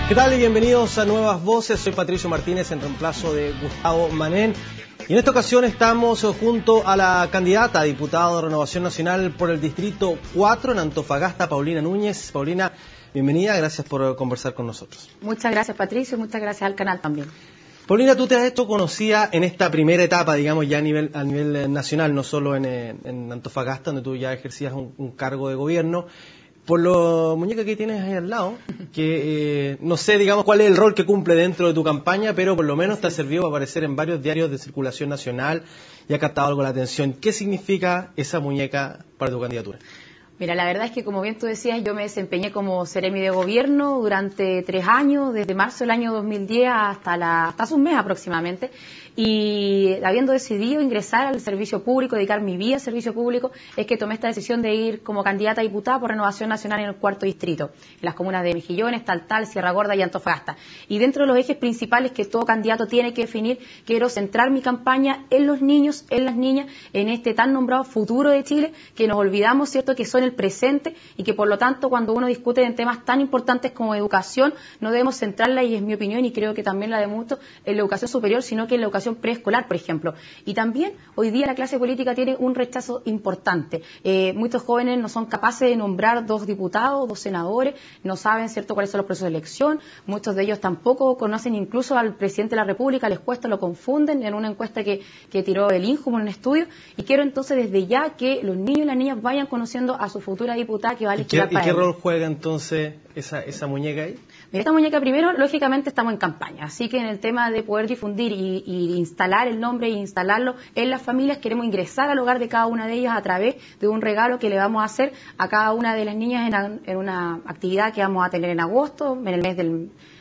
¿Qué tal y bienvenidos a Nuevas Voces? Soy Patricio Martínez en reemplazo de Gustavo Manén. Y en esta ocasión estamos junto a la candidata a diputada de Renovación Nacional por el Distrito 4 en Antofagasta, Paulina Núñez. Paulina, bienvenida, gracias por conversar con nosotros. Muchas gracias, Patricio, muchas gracias al canal también. Paulina, tú te has hecho conocida en esta primera etapa, digamos, ya a nivel nacional, no solo en Antofagasta, donde tú ya ejercías un cargo de gobierno, por la muñeca que tienes ahí al lado, que no sé, digamos, cuál es el rol que cumple dentro de tu campaña, pero por lo menos te ha servido para aparecer en varios diarios de circulación nacional y ha captado algo la atención. ¿Qué significa esa muñeca para tu candidatura? Mira, la verdad es que, como bien tú decías, yo me desempeñé como seremi de gobierno durante 3 años, desde marzo del año 2010 hasta hace un mes aproximadamente, y habiendo decidido ingresar al servicio público, dedicar mi vida al servicio público, es que tomé esta decisión de ir como candidata a diputada por Renovación Nacional en el 4º distrito, en las comunas de Mejillones, Taltal, Sierra Gorda y Antofagasta. Y dentro de los ejes principales que todo candidato tiene que definir, quiero centrar mi campaña en los niños, en las niñas, en este tan nombrado futuro de Chile, que nos olvidamos, ¿cierto?, que son el presente y que por lo tanto cuando uno discute en temas tan importantes como educación, no debemos centrarla, y es mi opinión y creo que también la de muchos, en la educación superior, sino que en la educación preescolar, por ejemplo. Y también hoy día la clase política tiene un rechazo importante. Muchos jóvenes no son capaces de nombrar 2 diputados, 2 senadores, no saben, ¿cierto?, cuáles son los procesos de elección, muchos de ellos tampoco conocen incluso al presidente de la República, les cuesta, lo confunden en una encuesta que tiró el INJUM en un estudio, y quiero entonces desde ya que los niños y las niñas vayan conociendo a su futura diputada que va a elegir para ¿Y qué rol juega entonces esa muñeca ahí? Mira, esta muñeca, primero, lógicamente estamos en campaña, así que en el tema de poder difundir y instalar el nombre e instalarlo en las familias, queremos ingresar al hogar de cada una de ellas a través de un regalo que le vamos a hacer a cada una de las niñas en una actividad que vamos a tener en agosto, en el mes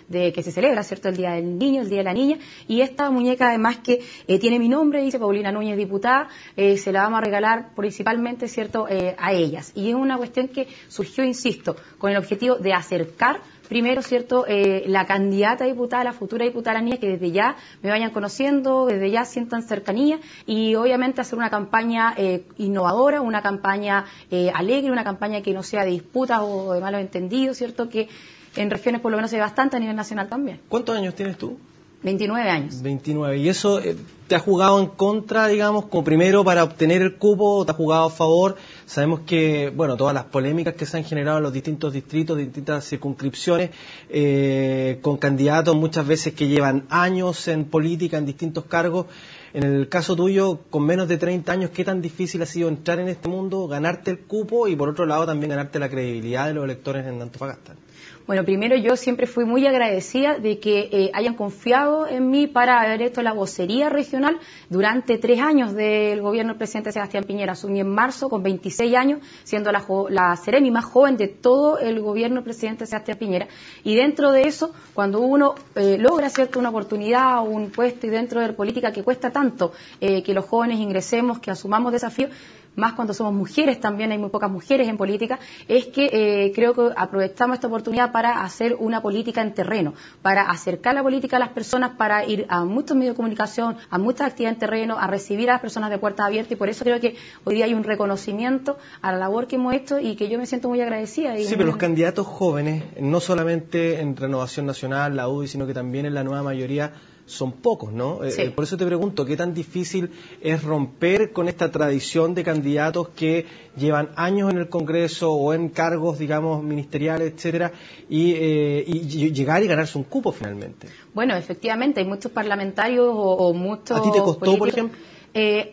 de que se celebra, ¿cierto?, el Día del Niño, el Día de la Niña, y esta muñeca además que tiene mi nombre, dice Paulina Núñez, diputada, se la vamos a regalar principalmente, ¿cierto?, a ellas. Y es una cuestión que surgió, insisto, con el objetivo de acercar primero, ¿cierto?, la candidata a diputada, la futura diputada a las niñas, que desde ya me vayan conociendo, desde ya sientan cercanía, y obviamente hacer una campaña innovadora, una campaña alegre, una campaña que no sea de disputas o de malos entendidos, ¿cierto?, que en regiones por lo menos hay bastante, a nivel nacional también. ¿Cuántos años tienes tú? 29 años. 29. ¿Y eso te ha jugado en contra, digamos, como primero para obtener el cupo, o te ha jugado a favor? Sabemos que, bueno, todas las polémicas que se han generado en los distintos distritos, distintas circunscripciones, con candidatos muchas veces que llevan años en política, en distintos cargos. En el caso tuyo, con menos de 30 años, ¿qué tan difícil ha sido entrar en este mundo, ganarte el cupo y, por otro lado, también ganarte la credibilidad de los electores en Antofagasta? Bueno, primero yo siempre fui muy agradecida de que hayan confiado en mí para haber hecho la vocería regional durante 3 años del gobierno del presidente Sebastián Piñera. Asumí en marzo con 26 años, siendo la seremi más joven de todo el gobierno del presidente Sebastián Piñera. Y dentro de eso, cuando uno logra, ¿cierto?, una oportunidad o un puesto, y dentro de la política que cuesta tanto que los jóvenes ingresemos, que asumamos desafíos, más cuando somos mujeres, también hay muy pocas mujeres en política, es que creo que aprovechamos esta oportunidad para hacer una política en terreno, para acercar la política a las personas, para ir a muchos medios de comunicación, a muchas actividades en terreno, a recibir a las personas de puertas abiertas, y por eso creo que hoy día hay un reconocimiento a la labor que hemos hecho y que yo me siento muy agradecida. Sí, pero los candidatos jóvenes, no solamente en Renovación Nacional, la UDI, sino que también en la nueva mayoría, son pocos, ¿no? Sí. Por eso te pregunto, ¿qué tan difícil es romper con esta tradición de candidatos que llevan años en el Congreso o en cargos, digamos, ministeriales, etcétera, y llegar y ganarse un cupo finalmente? Bueno, efectivamente, hay muchos parlamentarios o muchos ¿A ti te costó, políticos, por ejemplo?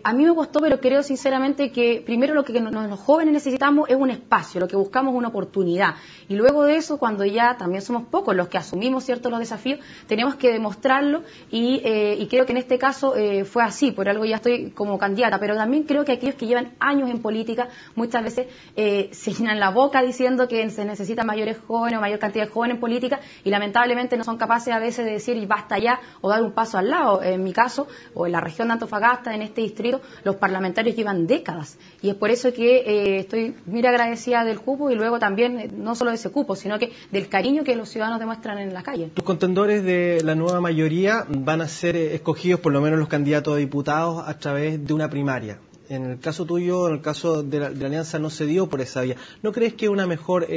A mí me costó, pero creo sinceramente que primero lo que los jóvenes necesitamos es un espacio, lo que buscamos es una oportunidad. Y luego de eso, cuando ya también somos pocos los que asumimos, ¿cierto?, los desafíos, tenemos que demostrarlo, y creo que en este caso fue así, por algo ya estoy como candidata. Pero también creo que aquellos que llevan años en política muchas veces se llenan la boca diciendo que se necesitan mayores jóvenes o mayor cantidad de jóvenes en política, y lamentablemente no son capaces a veces de decir basta ya o dar un paso al lado. En mi caso, o en la región de Antofagasta, en este distrito, los parlamentarios llevan décadas, y es por eso que estoy muy agradecida del cupo, y luego también no solo de ese cupo, sino que del cariño que los ciudadanos demuestran en la calle. Tus contendores de la nueva mayoría van a ser escogidos, por lo menos los candidatos a diputados, a través de una primaria. en el caso tuyo, en el caso de la Alianza, no se dio por esa vía. ¿No crees que es una mejor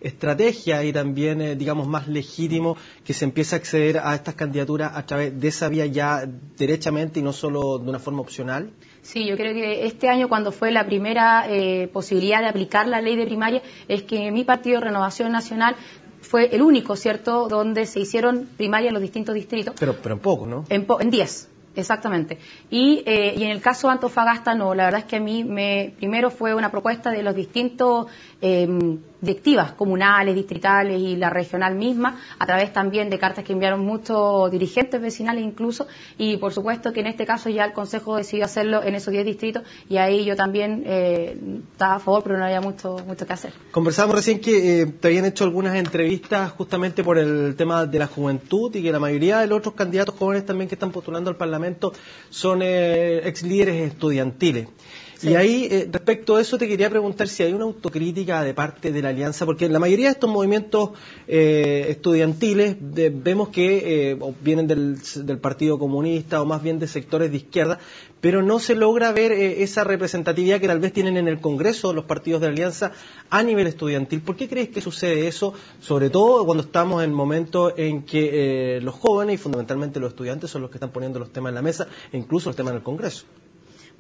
estrategia y también, digamos, más legítimo que se empiece a acceder a estas candidaturas a través de esa vía ya derechamente y no solo de una forma opcional? Sí, yo creo que este año, cuando fue la primera posibilidad de aplicar la ley de primaria, es que mi partido, Renovación Nacional, fue el único, ¿cierto?, donde se hicieron primarias en los distintos distritos. Pero en poco, ¿no? En 10. Exactamente. Y en el caso de Antofagasta, no, la verdad es que a mí primero fue una propuesta de los distintos directivas comunales, distritales y la regional misma, a través también de cartas que enviaron muchos dirigentes vecinales incluso, y por supuesto que en este caso ya el Consejo decidió hacerlo en esos 10 distritos, y ahí yo también estaba a favor, pero no había mucho que hacer. Conversábamos recién que te habían hecho algunas entrevistas justamente por el tema de la juventud y que la mayoría de los otros candidatos jóvenes también que están postulando al Parlamento son ex líderes estudiantiles. Sí. Y ahí, respecto a eso, te quería preguntar si hay una autocrítica de parte de la Alianza, porque en la mayoría de estos movimientos estudiantiles vemos que vienen del Partido Comunista o más bien de sectores de izquierda, pero no se logra ver esa representatividad que tal vez tienen en el Congreso los partidos de la Alianza a nivel estudiantil. ¿Por qué crees que sucede eso, sobre todo cuando estamos en momentos en que los jóvenes y fundamentalmente los estudiantes son los que están poniendo los temas en la mesa e incluso los temas en el Congreso?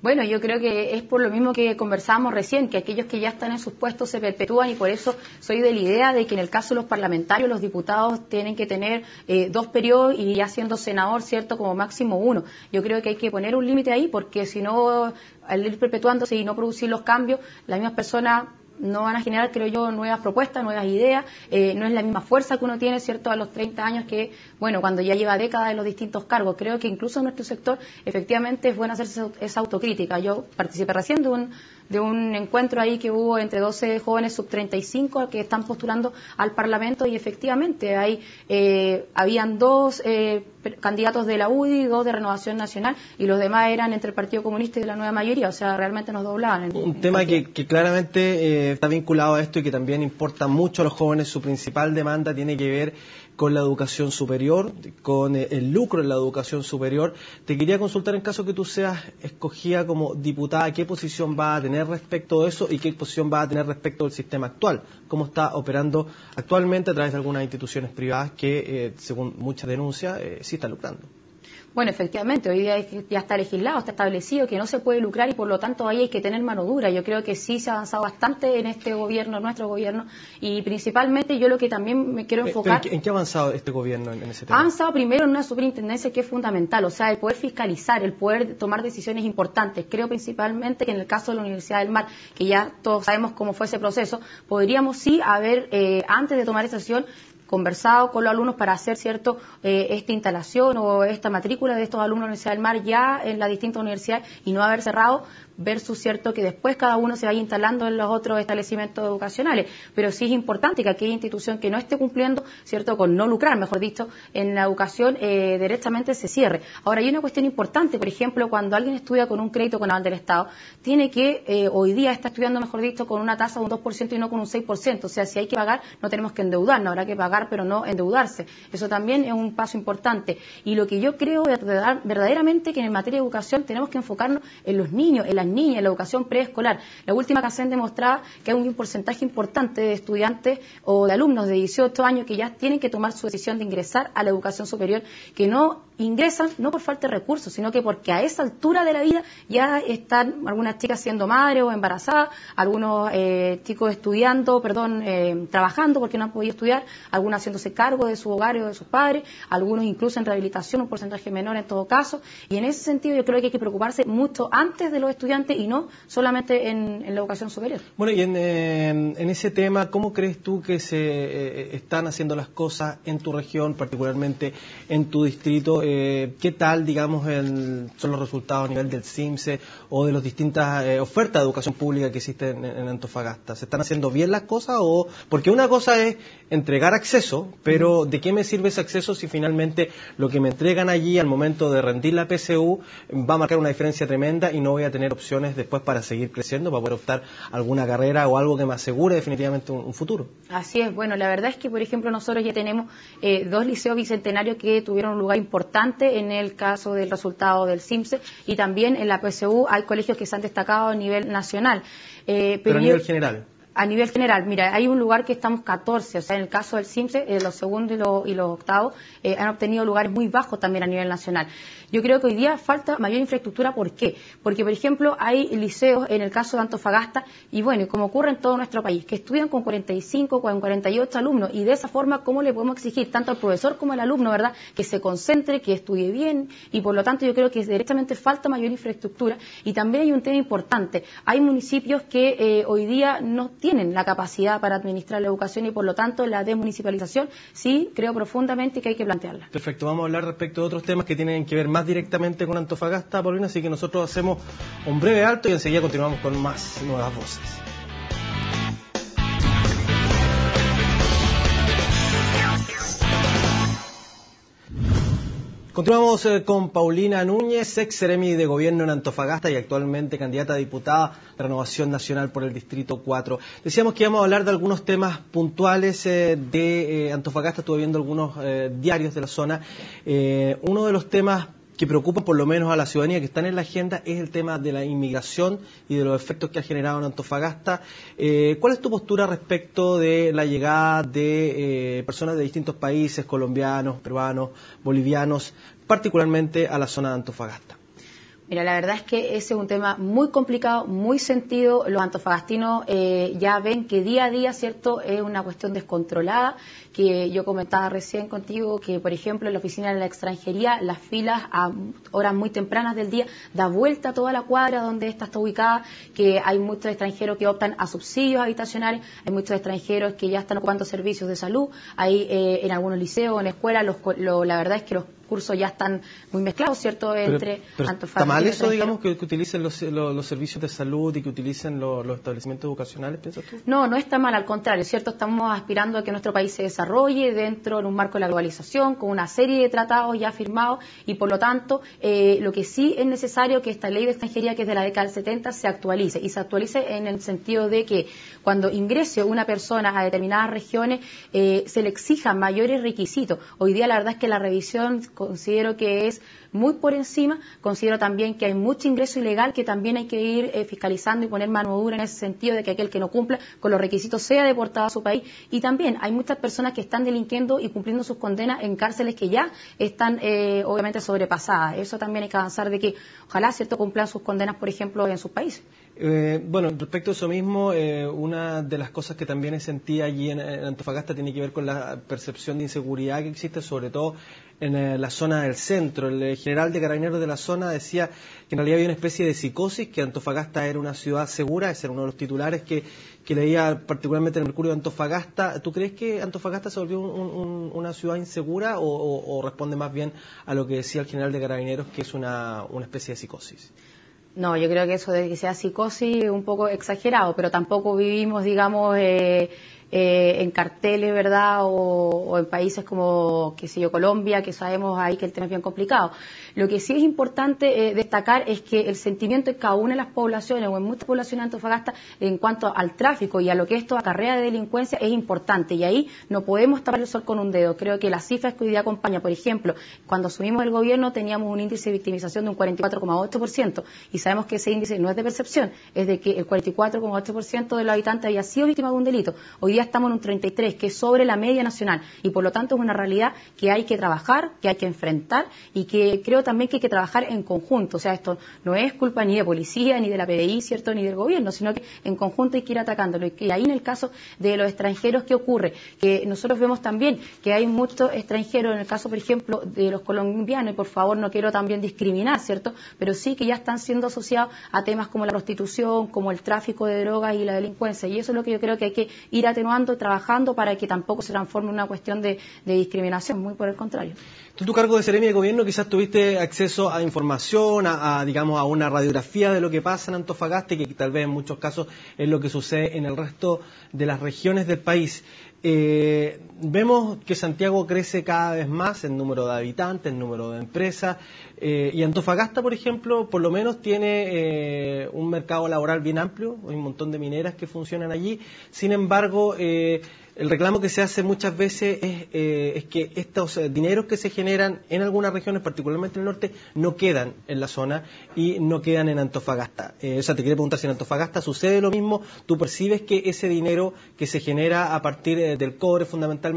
Bueno, yo creo que es por lo mismo que conversábamos recién, que aquellos que ya están en sus puestos se perpetúan, y por eso soy de la idea de que en el caso de los parlamentarios, los diputados tienen que tener 2 periodos y ya siendo senador, ¿cierto?, como máximo 1. Yo creo que hay que poner un límite ahí, porque si no, al ir perpetuándose y no producir los cambios, las mismas personas no van a generar, creo yo, nuevas propuestas, nuevas ideas, no es la misma fuerza que uno tiene, ¿cierto?, a los 30 años que, bueno, cuando ya lleva décadas en los distintos cargos. Creo que incluso en nuestro sector, efectivamente, es bueno hacerse esa autocrítica. Yo participé recién de un encuentro ahí que hubo entre 12 jóvenes sub-35 que están postulando al Parlamento, y efectivamente habían 2 candidatos de la UDI, 2 de Renovación Nacional, y los demás eran entre el Partido Comunista y de la nueva mayoría, o sea, realmente nos doblaban. Un tema que claramente está vinculado a esto y que también importa mucho a los jóvenes. Su principal demanda tiene que ver con la educación superior, con el lucro en la educación superior. Te quería consultar, en caso que tú seas escogida como diputada, ¿qué posición va a tener respecto de eso y qué posición va a tener respecto del sistema actual? ¿Cómo está operando actualmente a través de algunas instituciones privadas que, según muchas denuncias, sí están lucrando? Bueno, efectivamente, hoy día ya está legislado, está establecido que no se puede lucrar, y por lo tanto ahí hay que tener mano dura. Yo creo que sí se ha avanzado bastante en este gobierno, en nuestro gobierno, y principalmente yo lo que también me quiero enfocar... ¿En qué ha avanzado este gobierno en ese tema? Ha avanzado primero en una superintendencia que es fundamental, o sea, el poder fiscalizar, el poder tomar decisiones importantes. Creo principalmente que en el caso de la Universidad del Mar, que ya todos sabemos cómo fue ese proceso, podríamos sí haber, antes de tomar esa decisión, conversado con los alumnos para hacer, ¿cierto?, esta instalación o esta matrícula de estos alumnos de la Universidad del Mar ya en las distintas universidades, y no haber cerrado, versus, ¿cierto?, que después cada uno se vaya instalando en los otros establecimientos educacionales. Pero sí es importante que aquella institución que no esté cumpliendo, ¿cierto?, con no lucrar, mejor dicho, en la educación, directamente se cierre. Ahora, hay una cuestión importante, por ejemplo, cuando alguien estudia con un crédito con aval del Estado, tiene que, hoy día está estudiando, mejor dicho, con una tasa de un 2% y no con un 6%. O sea, si hay que pagar, no tenemos que endeudarnos, habrá que pagar, pero no endeudarse. Eso también es un paso importante. Y lo que yo creo verdaderamente que en materia de educación tenemos que enfocarnos en los niños, en las niñas, en la educación preescolar. La última canción demostraba que hay un porcentaje importante de estudiantes o de alumnos de 18 años que ya tienen que tomar su decisión de ingresar a la educación superior, que no ingresan no por falta de recursos, sino que porque a esa altura de la vida ya están algunas chicas siendo madres o embarazadas, algunos chicos trabajando porque no han podido estudiar, algunos haciéndose cargo de su hogar o de sus padres, algunos incluso en rehabilitación, un porcentaje menor en todo caso, y en ese sentido yo creo que hay que preocuparse mucho antes de los estudiantes y no solamente en la educación superior. Bueno, y en ese tema, ¿cómo crees tú que se están haciendo las cosas en tu región, particularmente en tu distrito? ¿Qué tal, digamos, son los resultados a nivel del CIMSE o de las distintas ofertas de educación pública que existen en Antofagasta? ¿Se están haciendo bien las cosas? Porque una cosa es entregar acceso, pero ¿de qué me sirve ese acceso si finalmente lo que me entregan allí al momento de rendir la PSU va a marcar una diferencia tremenda y no voy a tener opciones después para seguir creciendo, para poder optar a alguna carrera o algo que me asegure definitivamente un futuro. Así es, bueno, la verdad es que, por ejemplo, nosotros ya tenemos 2 liceos bicentenarios que tuvieron un lugar importante en el caso del resultado del CIMSE, y también en la PSU hay colegios que se han destacado a nivel nacional. Pero a nivel general. A nivel general, mira, hay un lugar que estamos 14, o sea, en el caso del CIMSE, los segundos y los octavos han obtenido lugares muy bajos también a nivel nacional. Yo creo que hoy día falta mayor infraestructura. ¿Por qué? Porque, por ejemplo, hay liceos en el caso de Antofagasta, y bueno, como ocurre en todo nuestro país, que estudian con 45, con 48 alumnos, y de esa forma, ¿cómo le podemos exigir tanto al profesor como al alumno, verdad, que se concentre, que estudie bien? Y por lo tanto, yo creo que directamente falta mayor infraestructura. Y también hay un tema importante: hay municipios que hoy día no tienen la capacidad para administrar la educación, y por lo tanto la desmunicipalización sí creo profundamente que hay que plantearla. Perfecto, vamos a hablar respecto de otros temas que tienen que ver más directamente con Antofagasta, Paulina, así que nosotros hacemos un breve alto y enseguida continuamos con más nuevas voces. Continuamos con Paulina Núñez, ex seremi de gobierno en Antofagasta y actualmente candidata a diputada de Renovación Nacional por el Distrito 4. Decíamos que íbamos a hablar de algunos temas puntuales de Antofagasta. Estuve viendo algunos diarios de la zona. Uno de los temas que preocupan por lo menos a la ciudadanía, que están en la agenda, es el tema de la inmigración y de los efectos que ha generado en Antofagasta. ¿Cuál es tu postura respecto de la llegada de personas de distintos países, colombianos, peruanos, bolivianos, particularmente a la zona de Antofagasta? Mira, la verdad es que ese es un tema muy complicado, muy sentido. Los antofagastinos ya ven que día a día, ¿cierto?, es una cuestión descontrolada, que yo comentaba recién contigo que, por ejemplo, en la oficina de la extranjería, las filas a horas muy tempranas del día da vuelta a toda la cuadra donde esta está ubicada, que hay muchos extranjeros que optan a subsidios habitacionales, hay muchos extranjeros que ya están ocupando servicios de salud, hay en algunos liceos, en escuelas, la verdad es que los cursos ya están muy mezclados, ¿cierto?, entre Antofagasta. ¿Está mal eso, digamos, que utilicen los servicios de salud y que utilicen los establecimientos educacionales, piensas tú? No, no está mal, al contrario, ¿cierto? Estamos aspirando a que nuestro país se desarrolle dentro de un marco de la globalización, con una serie de tratados ya firmados, y por lo tanto, lo que sí es necesario que esta ley de extranjería, que es de la década del 70, se actualice, y se actualice en el sentido de que cuando ingrese una persona a determinadas regiones, se le exijan mayores requisitos. Hoy día la verdad es que la revisión considero que es muy por encima. Considero también que hay mucho ingreso ilegal que también hay que ir fiscalizando y poner mano dura en ese sentido, de que aquel que no cumpla con los requisitos sea deportado a su país. Y también hay muchas personas que están delinquiendo y cumpliendo sus condenas en cárceles que ya están obviamente sobrepasadas. Eso también hay que avanzar, de que ojalá, ¿cierto?, cumplan sus condenas, por ejemplo, en sus países. Bueno, respecto a eso mismo, una de las cosas que también sentí allí en Antofagasta tiene que ver con la percepción de inseguridad que existe, sobre todo en la zona del centro. El general de Carabineros de la zona decía que en realidad había una especie de psicosis, que Antofagasta era una ciudad segura. Ese era uno de los titulares que leía particularmente en el Mercurio de Antofagasta. ¿Tú crees que Antofagasta se volvió una ciudad insegura o responde más bien a lo que decía el general de Carabineros, que es una especie de psicosis? No, yo creo que eso de que sea psicosis es un poco exagerado, pero tampoco vivimos, digamos, en carteles, ¿verdad?, o en países como, qué sé yo, Colombia, que sabemos ahí que el tema es bien complicado. Lo que sí es importante destacar es que el sentimiento en cada una de las poblaciones, o en muchas poblaciones de Antofagasta, en cuanto al tráfico y a lo que esto acarrea de delincuencia, es importante, y ahí no podemos tapar el sol con un dedo. Creo que las cifras que hoy día acompañan, por ejemplo, cuando asumimos el gobierno teníamos un índice de victimización de un 44,8%, y sabemos que ese índice no es de percepción, es de que el 44,8% de los habitantes había sido víctima de un delito. Hoy día estamos en un 33%, que es sobre la media nacional, y por lo tanto es una realidad que hay que trabajar, que hay que enfrentar, y que creo también que hay que trabajar en conjunto. O sea, esto no es culpa ni de policía, ni de la PDI, ¿cierto?, ni del gobierno, sino que en conjunto hay que ir atacándolo. Y ahí en el caso de los extranjeros, ¿qué ocurre? Que nosotros vemos también que hay muchos extranjeros, en el caso, por ejemplo, de los colombianos, y por favor no quiero también discriminar, ¿cierto?, pero sí que ya están siendo asociados a temas como la prostitución, como el tráfico de drogas y la delincuencia, y eso es lo que yo creo que hay que ir atenuando, trabajando, para que tampoco se transforme en una cuestión de discriminación, muy por el contrario. Tú, en tu cargo de seremi de gobierno, quizás tuviste acceso a información, digamos, a una radiografía de lo que pasa en Antofagasta, y que tal vez en muchos casos es lo que sucede en el resto de las regiones del país. Vemos que Santiago crece cada vez más en número de habitantes, en número de empresas, y Antofagasta, por ejemplo, por lo menos tiene un mercado laboral bien amplio, hay un montón de mineras que funcionan allí. Sin embargo, el reclamo que se hace muchas veces es que estos dineros que se generan en algunas regiones, particularmente en el norte, no quedan en la zona y no quedan en Antofagasta. O sea, te quería preguntar si en Antofagasta sucede lo mismo. ¿Tú percibes que ese dinero que se genera a partir del cobre fundamentalmente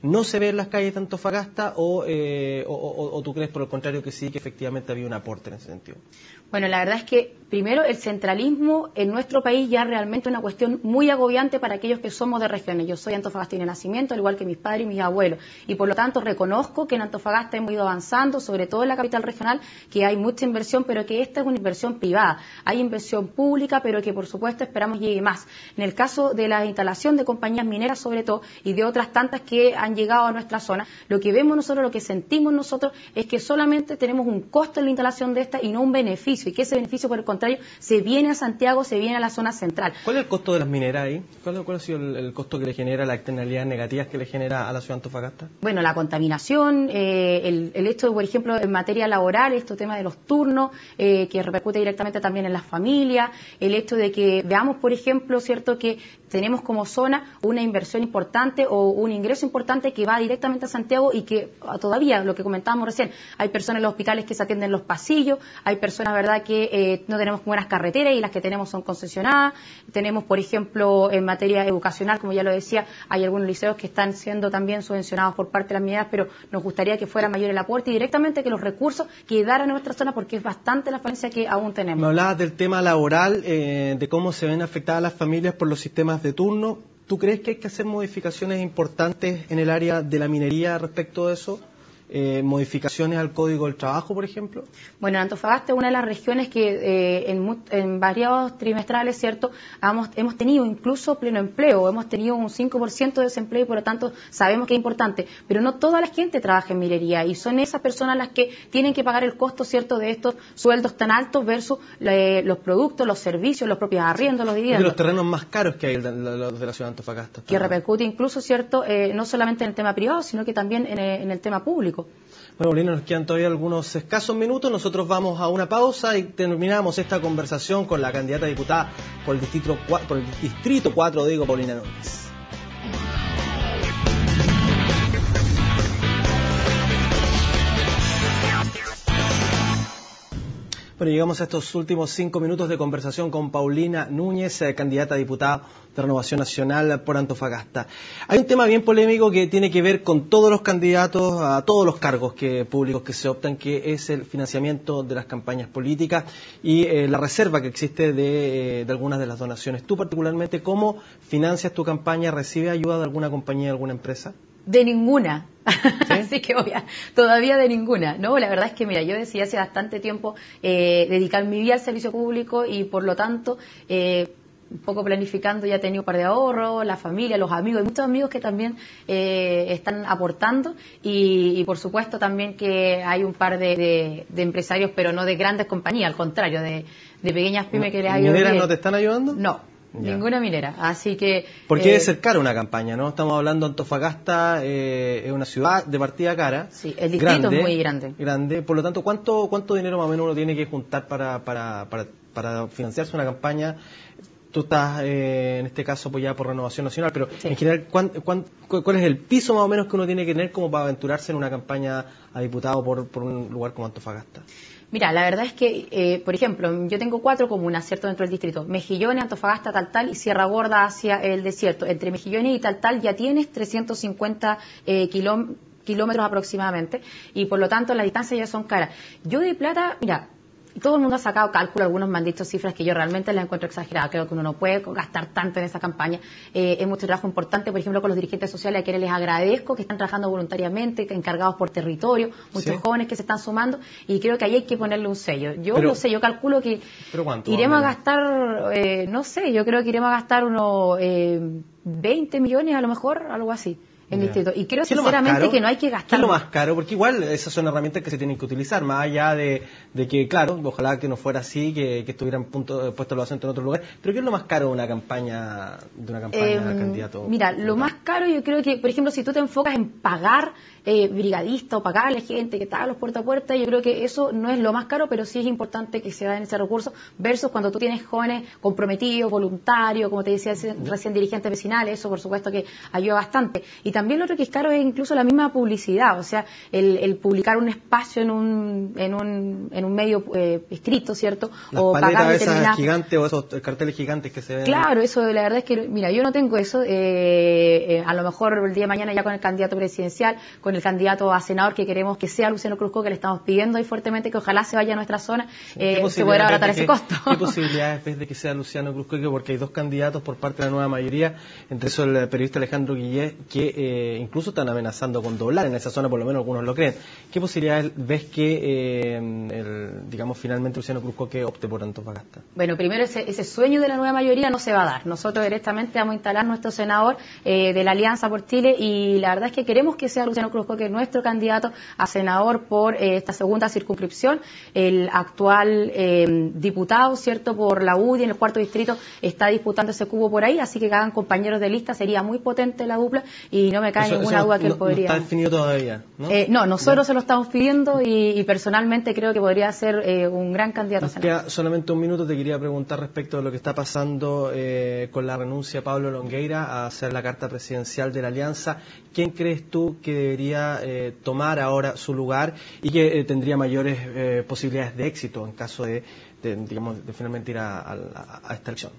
no se ve en las calles de Antofagasta o tú crees por el contrario que sí, que efectivamente había un aporte en ese sentido? Bueno, la verdad es que primero el centralismo en nuestro país ya es realmente una cuestión muy agobiante para aquellos que somos de regiones. Yo soy antofagastina de nacimiento, al igual que mis padres y mis abuelos, y por lo tanto reconozco que en Antofagasta hemos ido avanzando, sobre todo en la capital regional, que hay mucha inversión, pero que esta es una inversión privada. Hay inversión pública, pero que por supuesto esperamos llegue más. En el caso de la instalación de compañías mineras, sobre todo, y de otras tantas que han llegado a nuestra zona, lo que vemos nosotros, lo que sentimos nosotros, es que solamente tenemos un costo en la instalación de esta y no un beneficio, y que ese beneficio, por el contrario, se viene a Santiago, se viene a la zona central. ¿Cuál es el costo de las mineras ahí? ¿Cuál ha sido el costo que le genera, las externalidades negativas que le genera a la ciudad de Antofagasta? Bueno, la contaminación, el hecho de, por ejemplo, en materia laboral, este tema de los turnos, que repercute directamente también en las familias, el hecho de que veamos, por ejemplo, cierto, que tenemos como zona una inversión importante o un ingreso importante que va directamente a Santiago y que todavía, lo que comentábamos recién, hay personas en los hospitales que se atienden en los pasillos, hay personas, verdad, que no tenemos buenas carreteras y las que tenemos son concesionadas. Tenemos, por ejemplo, en materia educacional, como ya lo decía, hay algunos liceos que están siendo también subvencionados por parte de las mineras, pero nos gustaría que fuera mayor el aporte y directamente que los recursos quedaran en nuestra zona porque es bastante la falencia que aún tenemos. Me hablabas del tema laboral, de cómo se ven afectadas las familias por los sistemas de turno. ¿Tú crees que hay que hacer modificaciones importantes en el área de la minería respecto de eso? ¿Modificaciones al Código del Trabajo, por ejemplo? Bueno, Antofagasta es una de las regiones que en varios trimestrales, ¿cierto?, hemos tenido incluso pleno empleo, hemos tenido un 5% de desempleo y por lo tanto sabemos que es importante, pero no toda la gente trabaja en minería y son esas personas las que tienen que pagar el costo, ¿cierto?, de estos sueldos tan altos versus los productos, los servicios, los propios arriendos, los dividendos. De los terrenos más caros que hay de la ciudad de Antofagasta. Que repercute incluso, ¿cierto?, no solamente en el tema privado, sino que también en el tema público. Bueno, Paulina, nos quedan todavía algunos escasos minutos. Nosotros vamos a una pausa y terminamos esta conversación con la candidata a diputada por el distrito 4, Paulina Núñez. Bueno, llegamos a estos últimos 5 minutos de conversación con Paulina Núñez, candidata a diputada de Renovación Nacional por Antofagasta. Hay un tema bien polémico que tiene que ver con todos los candidatos a todos los cargos públicos que se optan, que es el financiamiento de las campañas políticas y la reserva que existe de algunas de las donaciones. Tú particularmente, ¿cómo financias tu campaña? ¿Recibes ayuda de alguna compañía, de alguna empresa? De ninguna. ¿Sí? Así que todavía de ninguna. No, la verdad es que, mira, yo decidí hace bastante tiempo dedicar mi vida al servicio público y por lo tanto, un poco planificando, ya he tenido un par de ahorros, la familia, los amigos, hay muchos amigos que también están aportando y por supuesto también que hay un par de empresarios, pero no de grandes compañías, al contrario, de pequeñas pymes que les ayudan. ¿Mineras no te están ayudando? No. Ya. Ninguna minera, así que... Porque debe ser cara una campaña, ¿no? Estamos hablando de Antofagasta, es una ciudad de partida cara. Sí, el distrito es muy grande. Grande, por lo tanto, ¿cuánto dinero más o menos uno tiene que juntar para financiarse una campaña? Tú estás, en este caso, apoyada por Renovación Nacional, pero sí, en general, ¿cuál es el piso más o menos que uno tiene que tener como para aventurarse en una campaña a diputado por un lugar como Antofagasta? Mira, la verdad es que, por ejemplo, yo tengo 4 comunas, ¿cierto?, dentro del distrito. Mejillones, Antofagasta, Taltal y Sierra Gorda hacia el desierto. Entre Mejillones y Taltal ya tienes 350 kilómetros aproximadamente y por lo tanto las distancias ya son caras. Yo de plata, mira, todo el mundo ha sacado cálculo, algunos me han dicho cifras que yo realmente las encuentro exageradas. Creo que uno no puede gastar tanto en esa campaña. Es mucho trabajo importante, por ejemplo, con los dirigentes sociales a quienes les agradezco, que están trabajando voluntariamente, encargados por territorio, muchos jóvenes que se están sumando, y creo que ahí hay que ponerle un sello. Yo no sé, yo calculo que iremos a gastar, no sé, yo creo que iremos a gastar unos 20 millones a lo mejor, algo así. el distrito. Y creo ¿Qué es lo más sinceramente caro? que no hay que gastar. ¿Qué es lo más caro? Porque igual esas son herramientas que se tienen que utilizar, más allá de que, claro, ojalá que no fuera así, que estuvieran puestos los acentos en otro lugar. Pero ¿qué es lo más caro de una campaña de candidato? Mira, lo más caro yo creo que, por ejemplo, si tú te enfocas en pagar brigadistas o pagar a la gente que está a los puerta a puerta, yo creo que eso no es lo más caro, pero sí es importante que se den ese recurso, versus cuando tú tienes jóvenes comprometidos, voluntarios, como te decía recién, dirigentes vecinales, eso por supuesto que ayuda bastante. Y también lo otro que es caro es incluso la misma publicidad, o sea, el publicar un espacio en un medio escrito, ¿cierto? Las o paletas pagar esas gigantes o esos carteles gigantes que se ven. Claro, eso la verdad es que, mira, yo no tengo eso, a lo mejor el día de mañana ya con el candidato presidencial, con el candidato a senador que queremos que sea Luciano Cruzcoque, que le estamos pidiendo ahí fuertemente que ojalá se vaya a nuestra zona, se podrá abaratar ese costo. ¿Qué posibilidades ves de que sea Luciano Cruzcoque? Porque hay dos candidatos por parte de la nueva mayoría, entre eso el periodista Alejandro Guillé, que incluso están amenazando con doblar en esa zona, por lo menos algunos lo creen. ¿Qué posibilidades ves que, digamos, finalmente Luciano Cruzcoque opte por Antofagasta? Bueno, primero ese sueño de la nueva mayoría no se va a dar. Nosotros directamente vamos a instalar nuestro senador de la Alianza por Chile y la verdad es que queremos que sea Luciano Cruzcoque nuestro candidato a senador por esta segunda circunscripción. El actual diputado, ¿cierto?, por la UDI en el 4º distrito está disputando ese cubo por ahí, así que que hagan compañeros de lista, sería muy potente la dupla y no me cae ninguna duda que él podría. No está definido todavía, ¿no? No, nosotros se lo estamos pidiendo y personalmente creo que podría ser un gran candidato a senador. Solamente un minuto, te quería preguntar respecto a lo que está pasando con la renuncia de Pablo Longueira a hacer la carta presidencial de la Alianza. ¿Quién crees tú que debería tomar ahora su lugar y que tendría mayores posibilidades de éxito en caso de finalmente ir a esta elección?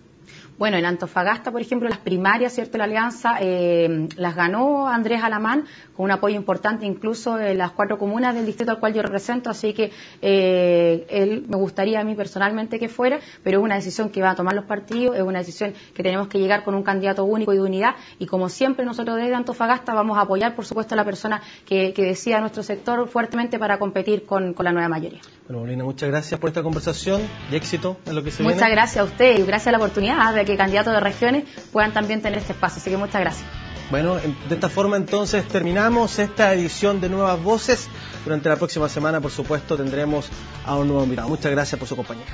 Bueno, en Antofagasta, por ejemplo, las primarias, ¿cierto?, la Alianza las ganó Andrés Alamán con un apoyo importante incluso en las 4 comunas del distrito al cual yo represento, así que él me gustaría a mí personalmente que fuera, pero es una decisión que van a tomar los partidos, es una decisión que tenemos que llegar con un candidato único y de unidad, y como siempre nosotros desde Antofagasta vamos a apoyar, por supuesto, a la persona que decida nuestro sector fuertemente para competir con la nueva mayoría. Bueno, Paulina, muchas gracias por esta conversación y éxito en lo que se viene. Muchas gracias a usted y gracias a la oportunidad de que candidatos de regiones puedan también tener este espacio, así que muchas gracias. Bueno, de esta forma entonces terminamos esta edición de Nuevas Voces. Durante la próxima semana, por supuesto, tendremos a un nuevo invitado. Muchas gracias por su compañía.